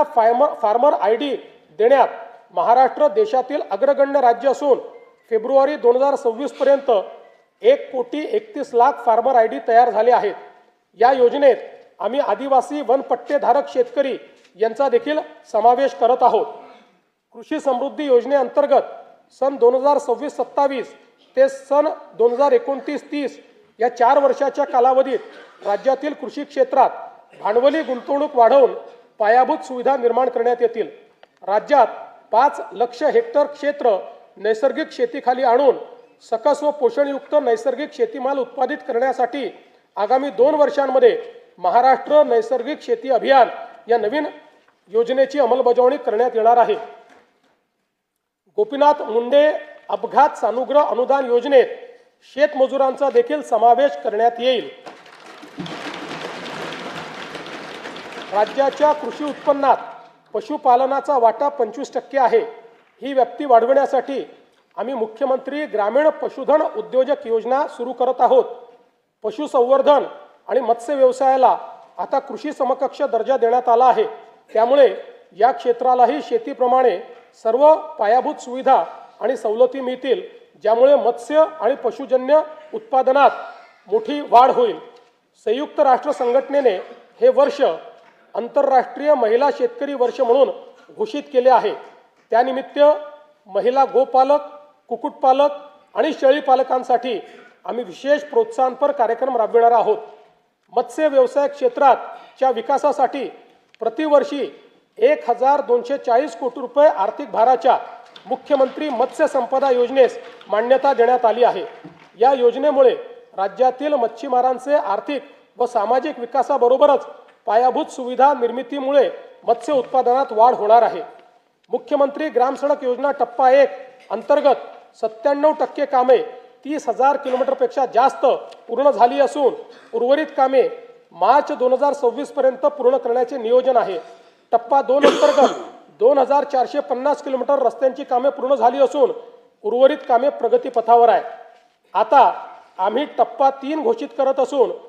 शेतकऱ्यांना farmer ID देण्यात महाराष्ट्र देशातील अग्रगण्य राज्य असून फेब्रुवारी 2026 पर्यंत 1,31,00,000 फार्मर ID तयार झाले आहेत। या योजनेत आम्ही आदिवासी वनपट्टेधारक शेतकरी यांचा देखील समावेश करत आहोत। कृषी समृद्धी योजनेअंतर्गत सन 2026-27 ते सन 2029-30 या 4 वर्षाच्या कालावधीत राज्यातील कृषी क्षेत्रात भांडवली गुंतवणूक वाढवून पायाभूत सुविधा निर्माण करण्यात येतील। राज्यात 5 लाख हेक्टर क्षेत्र नैसर्गिक शेतीखाली आणून सकस व पोषणयुक्त नैसर्गिक शेतीमाल उत्पादित करण्यासाठी आगामी 2 वर्षांमध्ये महाराष्ट्र नैसर्गिक शेती अभियान या नवीन योजनेची अंमलबजावणी करण्यात येणार आहे। गोपीनाथ मुंडे अपघात सानुग्रह अनुदान योजनेत शेतमजुरांचा देखील समावेश करण्यात येईल। राज्याच्या कृषी उत्पन्नात पशुपालनाचा वाटा 25% आहे। ही व्याप्ती वाढवण्यासाठी आम्ही मुख्यमंत्री ग्रामीण पशुधन उद्योजक योजना सुरू करत आहोत। पशुसंवर्धन आणि मत्स्य व्यवसायाला आता कृषी समकक्ष दर्जा देण्यात आला आहे। त्यामुळे या क्षेत्रालाही शेतीप्रमाणे सर्व पायाभूत सुविधा आणि सवलती मिळतील, ज्यामुळे मत्स्य आणि पशुजन्य उत्पादनात मोठी वाढ होईल। संयुक्त राष्ट्र संघटनेने हे वर्ष आंतरराष्ट्रीय महिला शेतकरी वर्ष म्हणून घोषित केले आहे। त्यानिमित्त महिला गोपालक, कुक्कुटपालक आणि शेळीपालकांसाठी आम्ही विशेष प्रोत्साहनपर कार्यक्रम राबविणार आहोत। मत्स्य व्यवसाय क्षेत्राच्या विकासासाठी प्रतिवर्षी 1,240 कोटी रुपये आर्थिक भाराच्या मुख्यमंत्री मत्स्य संपदा योजनेस मान्यता देण्यात आली आहे। या योजनेमुळे राज्यातील मच्छीमारांचे आर्थिक व सामाजिक विकासाबरोबरच पायाभूत सुविधा निर्मितीमुळे मत्स्य उत्पादनात वाढ होणार आहे। मुख्यमंत्री ग्राम सडक योजना टप्पा 1 अंतर्गत 97% कामे 30,000 किलोमीटरपेक्षा जास्त पूर्ण झाली असून उर्वरित कामे मार्च 2026 पर्यंत पूर्ण करण्याचे नियोजन आहे। टप्पा 2 अंतर्गत 2,450 किलोमीटर रस्त्यांची कामे पूर्ण झाली असून उर्वरित कामे प्रगतीपथावर आहे। आता आम्ही टप्पा 3 घोषित करत असून